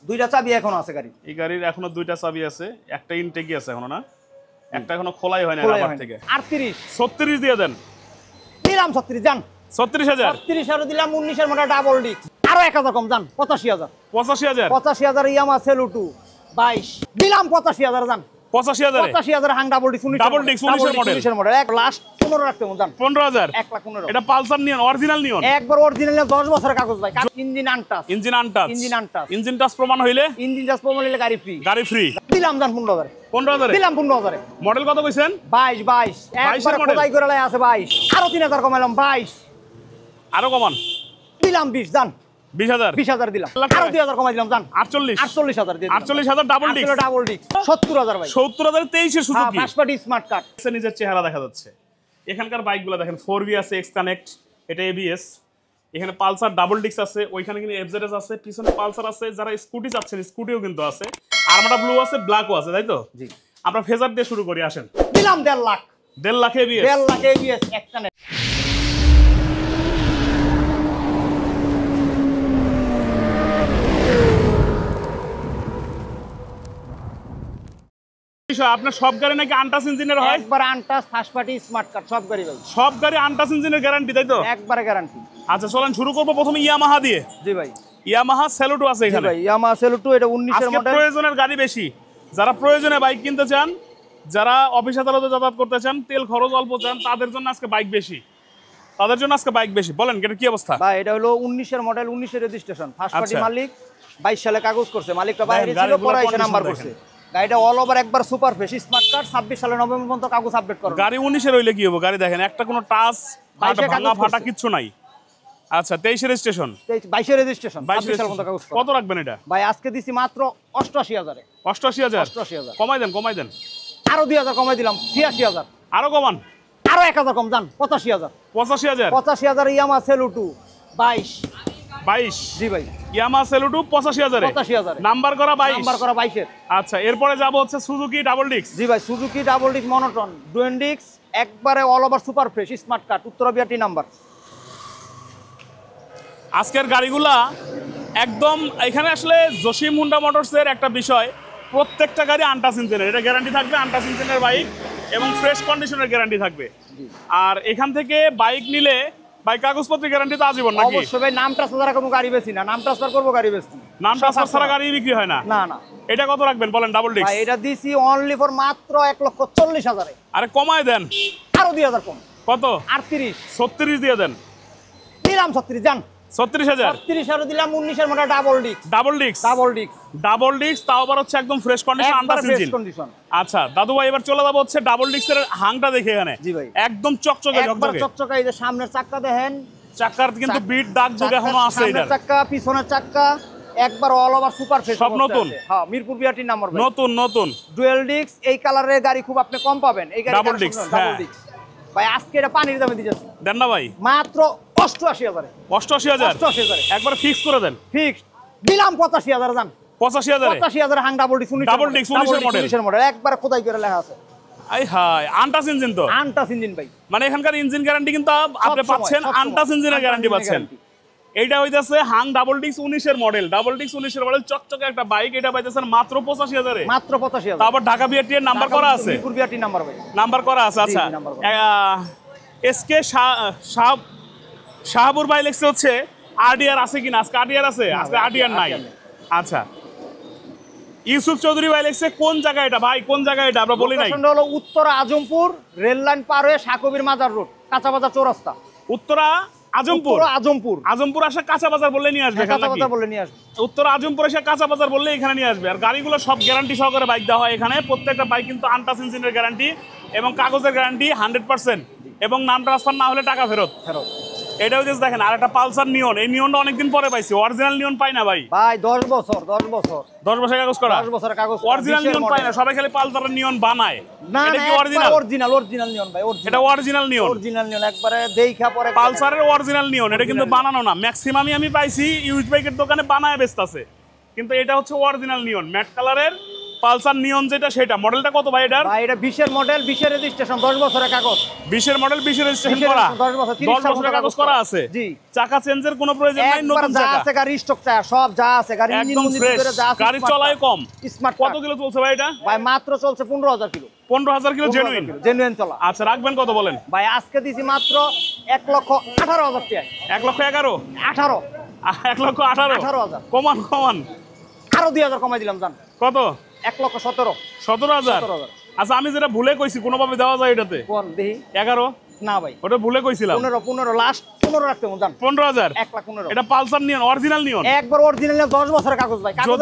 দুইটা চাবি এখনো আছে গাড়ি। এই গাড়ির এখনো দুইটা চাবি আছে, একটা ইনটেকই আছে এখনো না, একটা এখনো খোলাই হয় না রাবার থেকে। 38 36 দিয়ে দেন। দিলাম 36 জান। 36000 36 দিলাম 19 এর মডেল ডাবল ডিস্ক। আরো 1000 কম জান 85000। 85000 85000 ইয়ামাহা সেলুটু 22 দিলাম 85000 জান। 85000 85000 Hang double disc 19 double disc 19 এর মডেল। এক লাস্ট 15 রাখতে জান। 15000 1,15,000 এটা পালসার নিয়ন, অরিজিনাল নিয়ন, একবার অরিজিনাল 10 বছরের কাগজ ভাই। Engine untouch, engine untouch, engine untouch, engine touch প্রমাণ হইলে, ইঞ্জিন টাচ প্রমাণ হইলে গাড়ি ফ্রি। গাড়ি ফ্রি দিলাম জান 15000। 15000 দিলাম 15000। মডেল কত কইছেন? 22 একবার খোদাই করে লাই আছে 22। আরো 3000 কমাইলাম 22। আরো কমান দিলাম 20 জান। 20000 দিলাম। আরো 2000 কমাই দিলাম জান। 48000 দিয়ে দিলাম। 48000 ডাবল ডিস্ক। ডাবল ডিস্ক 70000 ভাই। 70000 23 এর Suzuki. First party smart card. নিজের চেহারা দেখা যাচ্ছে। এখানকার বাইকগুলো দেখেন 4V আছে, এক্স কানেক্ট, এটা ABS, এখানে পালসার ডাবল ডিস্ক আছে, ওইখানে কিন্তু FZS আছে, পিছনে পালসার আছে, যারা স্কুটি চাচ্ছেন স্কুটিও কিন্তু আছে, আর্মাডা ব্লু আছে, ব্ল্যাকও আছে, তাই তো? জি। আমরা ফেজার দিয়ে শুরু করি, আসেন। দিলাম 1.5 লাখ। 1.5 লাখ ABS। 1.5 লাখ ABS এক কানেক্ট। আপনার সব গাড়ি নাকি আনটাচ ইঞ্জিনের হয়? একবার untouch first party smart card সব গাড়ি ভাই। সব গাড়ি আনটাচ ইঞ্জিনের গ্যারান্টি, তাই তো? একবারে গ্যারান্টি। আচ্ছা চলেন শুরু করব প্রথমে ইয়ামাহা দিয়ে। জি ভাই। ইয়ামাহা সেলুটো আছে জি এখানে। ভাই ইয়ামাহা সেলুটো এটা 19 এর আজকে মডেল। প্রয়োজনের গাড়ি বেশি, যারা প্রয়োজনে বাইক কিনতে চান, যারা অফিস আদালতে যাতায়াত করতে চান, তেল খরচ অল্প চান, তাদের জন্য আজকে বাইক বেশি, তাদের জন্য আজকে বাইক বেশি। বলেন এটা কি অবস্থা? ভাই এটা হলো 19 এর মডেল, 19 এর রেজিস্ট্রেশন, ফার্স্ট পার্টি আচ্ছা। মালিক, 22 সালে কাগজ করছে, মালিকটা বাইরে ছিল, পরে এসে নাম্বার করছে। গাড়িটা অল ওভার একবার সুপার ফ্রেশ স্মার্ট কার্ড, 26 সালে নভেম্বর পর্যন্ত কাগজ আপডেট করো। গাড়ি 19 এর হইলে কি হবে? গাড়ি দেখেন একটা কোনো টাচ ভাঙা ফাটা কিচ্ছু নাই। আচ্ছা 23 এর রেজিস্ট্রেশন, 22 এর রেজিস্ট্রেশন, 26 সাল পর্যন্ত কাগজ করো। কত রাখবেন এটা? ভাই আজকে দিছি মাত্র 88000 এ। 88000 কমাই দেন। আরো 2000 কমাই দিলাম 86000। আরো কমান। আরো 1000 কম জান 85000। 85000 ইয়ামাহা সেলুটো 22। জি ভাই। ইয়ামাহা সেলুটো 85000 এ। 85000 নাম্বার করা 22। নাম্বার করা 22 এর। আচ্ছা এরপরে যাব হচ্ছে সুজুকি ডাবল ডিস্ক। জি ভাই Suzuki double disc monotone dual disc একবারে all over super fresh smart card, Uttara BRT number. আজকের গাড়িগুলা একদম এখানে আসলে জসিম হুন্ডা মোটরসের একটা বিষয়, প্রত্যেকটা গাড়ি আনটাচ ইঞ্জিনের, এটা গ্যারান্টি থাকবে, আনটাচ ইঞ্জিনের বাইক এবং ফ্রেশ কন্ডিশনের গ্যারান্টি থাকবে। আর এখান থেকে বাইক নিলে বাইক কাগজপত্রের গ্যারান্টি তো আজীবন নাকি? অবশ্যই ভাই, নাম ট্রান্সফার ছাড়া কোনো গাড়ি বেশি না, নাম ট্রান্সফার করবো গাড়ি বেশি, নাম ট্রান্সফার ছাড়া গাড়ি বিক্রি হয় না। না না। এটা কত রাখবেন বলেন ডাবল ডিস্ক? ভাই এটা দিছি অনলি ফর মাত্র 1,40,000 এ। আরে কমায় দেন। আরো 2000 কম। কত? 38। 36 দিয়ে দেন। দিলাম 36 জান। 36000। 36 দিলাম 19 এর model double disc. Double disc. Double disc. Double disc তাও আবার হচ্ছে একদম ফ্রেশ কন্ডিশন, আনটাচ ইঞ্জিন। আচ্ছা দাদু ভাই এবার চলে যাবো হচ্ছে ডাবল ডিস্কের হাংটা দেখে এখানে। জি ভাই। একদম চকচকে একবার চকচকে, এই যে সামনের চাকা দেখেন, চাকার কিন্তু বিট দাগ যোগ এখনো আছে এটার। সামনের চাকা পিছনের চাকা একবার অল ওভার সুপার ফ্রেশ সব নতুন। হ্যাঁ মিরপুর বিআরটি নাম্বার ভাই। নতুন ডুয়াল ডিস্ক এই কালারের গাড়ি খুব আপনি কম পাবেন, এই গাড়ি ডাবল ডিস্ক। ডাবল ডিস্ক ভাই আজকে এটা পানির দামে দিয়েছি। দেন না ভাই? মাত্র 88000 এ। 88000 একবার ফিক্স করে দেন। ফিক্স দিলাম 85000 জান। 85000 হাং ডাবল ডিস্ক 19 এর মডেল একবার খোদাই করে লেখা আছে। আই হাই আনটাচ ইঞ্জিন তো? আনটাচ ইঞ্জিন ভাই। মানে এখানকার ইঞ্জিন গ্যারান্টি কিন্তু আপনি পাচ্ছেন, আনটাচ ইঞ্জিনের গ্যারান্টি পাচ্ছেন। এইটা হইতাছে হাং ডাবল ডিস্ক 19 এর মডেল, ডাবল ডিস্ক 19 এর মডেল চকচকে একটা বাইক, এটা পাইতেছেন মাত্র 85000 এ। মাত্র 85000। তারপর ঢাকা বিআরটি এর নাম্বার করা আছে, মিরপুর বিআরটি নাম্বার ভাই। নাম্বার করা আছে। আচ্ছা এসকে শাহাবুর ভাই লেখছে হচ্ছে আরডিআর আছে কিনা, আজকে আরডিআর আছে? আজকে আরডিআর নাই। আচ্ছা ইউসুফ চৌধুরী ভাই লেখছে কোন জায়গা এটা ভাই, কোন জায়গা এটা আমরা বলি নাই? লোকেশনটা হলো উত্তরা আজমপুর, রেল লাইন পার হয়ে সাকবির মাজার রোড, কাঁচা বাজার চৌরাস্তা। উত্তরা আজমপুর? আজমপুর আসে কাঁচা বাজার বললে নিয়ে আসবে, কাঁচা বাজার বললে নিয়ে আসবে। উত্তরা আজমপুর এসে কাঁচা বাজার বললে এখানে নিয়ে আসবে। আর গাড়িগুলো সব গ্যারান্টি সহকারে বাইক দেওয়া হয় এখানে, প্রত্যেকটা বাইক কিন্তু আনটাচ ইঞ্জিনের গ্যারান্টি এবং কাগজের গ্যারান্টি 100% এবং নাম ট্রান্সফার না হলে টাকা ফেরত। এটা হচ্ছে দেখেন আর একটা পালসার নিয়ন, এই নিয়নটা অনেকদিন পরে পাইছি, অরিজিনাল নিয়ন পাই না ভাই। 10 বছর কাগজ করা, 10 বছরের কাগজ, অরিজিনাল নিয়ন পাই না, সবাই খালি পালসারের নিয়ন বানায়। এটা কি অরিজিনাল নিয়ন ভাই? এটা অরিজিনাল নিয়ন, একবারে দেইখা পরে পালসারের অরিজিনাল নিয়ন। এটা কিন্তু বানানো না, ম্যাক্সিমামই আমি পাইছি ইউজ বাইকের দোকানে বানায় বেচতাছে, কিন্তু এটা হচ্ছে অরিজিনাল নিয়ন, ম্যাট কালারের পালসার নিয়ন যেটা সেটা মডেলটা কত ভাই এটার? ভাই এটা 20 মডেল, 20 রেজিস্ট্রেশন, 10 বছরের কাগজ। 20 মডেল, 20 রেজিস্ট্রেশন 20 করা, 10 বছর, 10 বছরের কাগজ করা আছে। জি। চাকা চেঞ্জের কোনো প্রয়োজন নাই, একবার নতুন যা চাকা আছে গাড়ি স্টক টায়ার সব যা আছে গাড়ি ইঞ্জিন একদম মুন্দির ফ্রেশ, ভিতরে যা আছে গাড়ি চলায় কম। স্মার্ট কত কিলো চলছে ভাই এটা? ভাই মাত্র চলছে 15000 কিলো। 15000 kilo genuine. জেনুইন চলা। আচ্ছা রাখবেন কত বলেন? ভাই আজকে দিছি মাত্র 1,18,000 টাকা। 1,11,000, 18, 1,18,000 18,000। কমান আরো 2000 কমাই দিলাম জান। কত? 1,17,000। 17,000। 17,000। আচ্ছা আমি যেটা ভুলে কইছি কোনোভাবে দেওয়া যায় এটাতে? কোন দেখি 11, না ভাই ওটা ভুলে কইছিলাম। 15 লাস্ট 15 রাখতে জান। 15,000। 1,15,000। এটা পালসার নিয়ন, অরিজিনাল নিয়ন। একবার অরিজিনাল 10 বছরের কাগজ ভাই। কাগজ